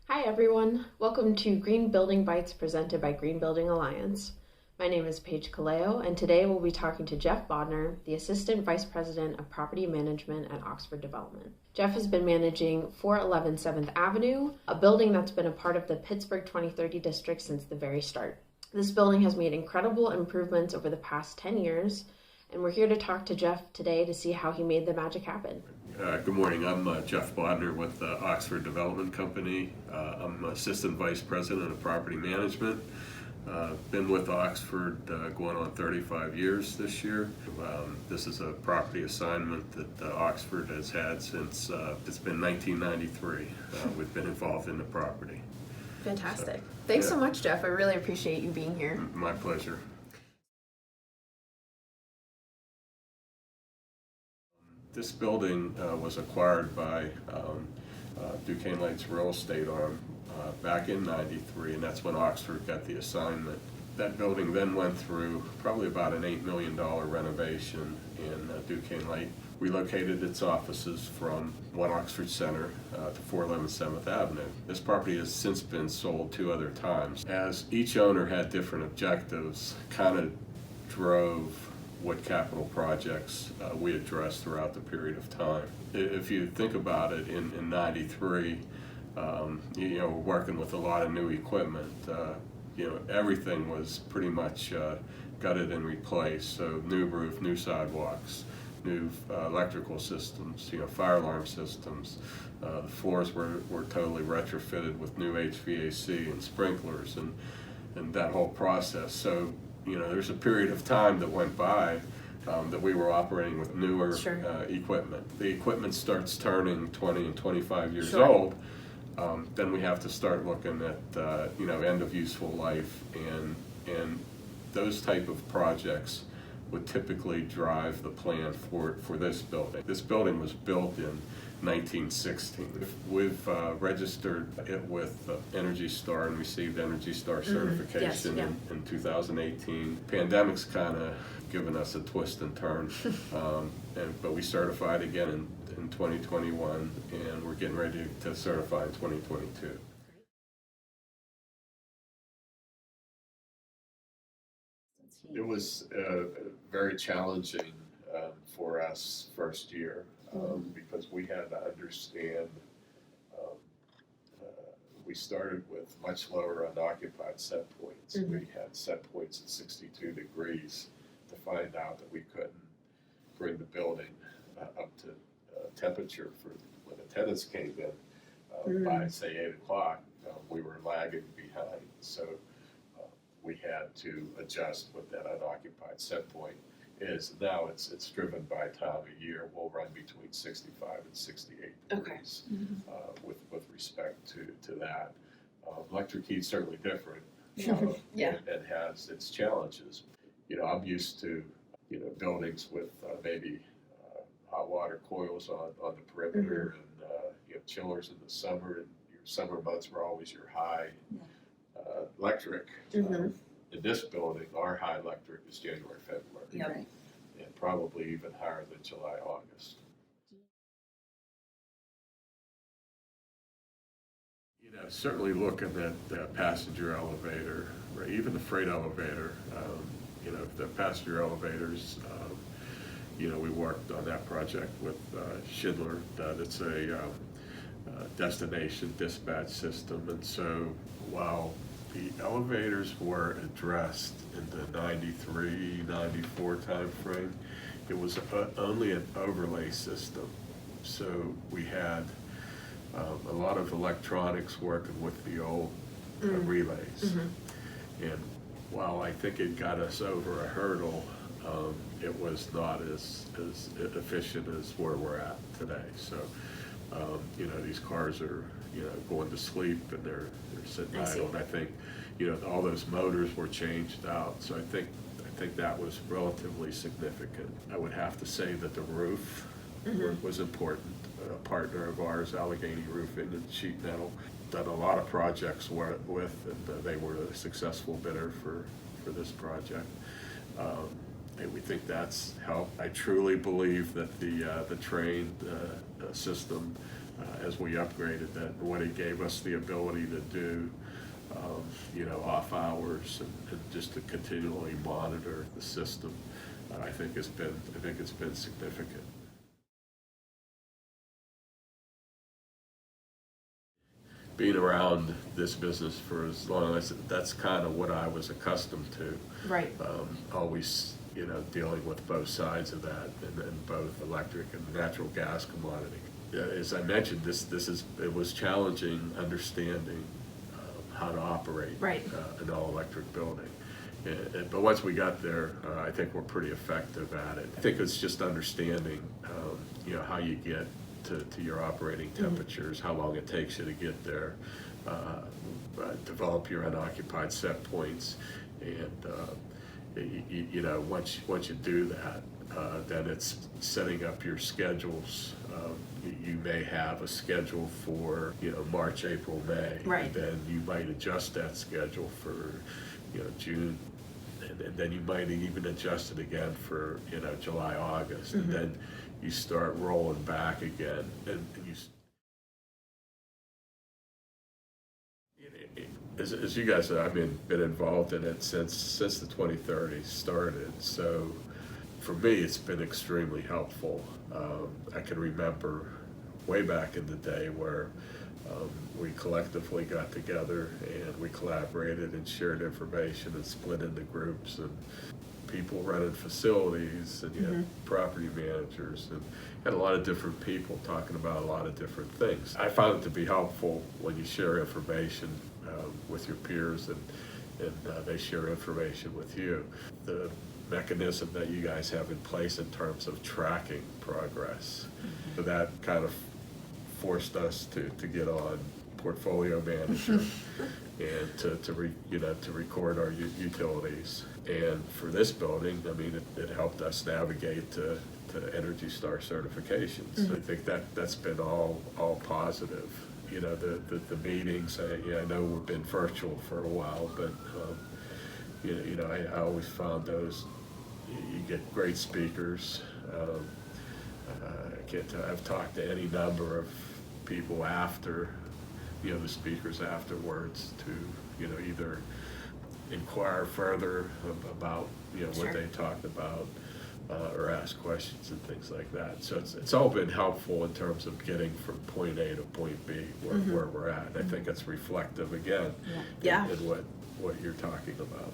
Hi everyone, welcome to Green Building Bites presented by Green Building Alliance. My name is Paige Kaleo, and today we'll be talking to Jeff Bodnar, the Assistant Vice President of Property Management at Oxford Development. Jeff has been managing 411 7th Avenue, a building that's been a part of the Pittsburgh 2030 district since the very start. This building has made incredible improvements over the past 10 years, and we're here to talk to Jeff today to see how he made the magic happen. Good morning. I'm Jeff Bodnar with Oxford Development Company. I'm Assistant Vice President of Property Management. Been with Oxford going on 35 years this year. This is a property assignment that Oxford has had since it's been 1993. We've been involved in the property. Fantastic. Thanks so much, Jeff. I really appreciate you being here. My pleasure. This building was acquired by Duquesne Light's real estate arm back in '93, and that's when Oxford got the assignment. That building then went through probably about an $8 million renovation, and Duquesne Light relocated its offices from 1 Oxford Center to 411 7th Avenue. This property has since been sold 2 other times. As each owner had different objectives, kind of drove what capital projects we addressed throughout the period of time. If you think about it, in '93, we're working with a lot of new equipment. Everything was pretty much gutted and replaced. So new roof, new sidewalks, new electrical systems, fire alarm systems. The floors were totally retrofitted with new HVAC and sprinklers and that whole process. So there's a period of time that went by that we were operating with newer equipment. The equipment starts turning 20 and 25 years old. Then we have to start looking at end of useful life, and those type of projects would typically drive the plan for this building. This building was built in 1916. We've registered it with Energy Star and received Energy Star certification in 2018. Pandemic's kind of given us a twist and turn, but we certified again in 2021, and we're getting ready to certify in 2022. It was very challenging for us first year because we had to understand. We started with much lower unoccupied set points. We had set points at 62 degrees to find out that we couldn't bring the building up to temperature for when the tenants came in by, say, 8 o'clock. We were lagging behind. So we had to adjust what that unoccupied set point is. Now it's driven by time of year. We'll run between 65 and 68 degrees with respect to that. Electric heat's certainly different and has its challenges. I'm used to buildings with maybe hot water coils on the perimeter and chillers in the summer, and your summer months were always your high electric. In this building, our high electric is January, February, and probably even higher than July, August. Certainly looking at the passenger elevator, or even the freight elevator. The passenger elevators. We worked on that project with Schindler. That's a destination dispatch system, and so while the elevators were addressed in the '93, '94 time frame, it was only an overlay system. So we had a lot of electronics working with the old relays. And while I think it got us over a hurdle, it was not as efficient as where we're at today. So, these cars are, going to sleep and they're sitting idle. And I think, all those motors were changed out. So I think that was relatively significant. I would have to say that the roof was important. A partner of ours, Allegheny Roofing and Sheet Metal, done a lot of projects with, and they were a successful bidder for this project. And we think that's helped. I truly believe that the train system as we upgraded that, what it gave us the ability to do, off hours and just to continually monitor the system. I think it's been significant. Being around this business for as long as, that's kind of what I was accustomed to. Right. Always, dealing with both sides of that, and both electric and natural gas commodity. As I mentioned, it was challenging understanding how to operate an all-electric building. But once we got there, I think we're pretty effective at it. I think it's just understanding, how you get to your operating temperatures, how long it takes you to get there, develop your unoccupied set points, and once you do that, then it's setting up your schedules. You may have a schedule for March, April, May, right. And then you might adjust that schedule for June, and then you might even adjust it again for July, August, and then you start rolling back again, and as you guys know, I've been involved in it since the 2030s started. So for me, it's been extremely helpful. I can remember way back in the day where we collectively got together and we collaborated and shared information and split into groups, and people running facilities, and you had property managers, and had a lot of different people talking about a lot of different things. I found it to be helpful when you share information with your peers, and they share information with you. The mechanism that you guys have in place in terms of tracking progress, so that kind of forced us to get on portfolio manager and to record our utilities. And for this building, I mean, it helped us navigate to Energy Star certifications. I think that's been all positive. The meetings, I know we've been virtual for a while, but I always found those, you get great speakers. I've talked to any number of people after, the speakers afterwards, to either inquire further about what they talked about, or ask questions and things like that. So it's all been helpful in terms of getting from point A to point B where we're at. I think it's reflective again in what you're talking about.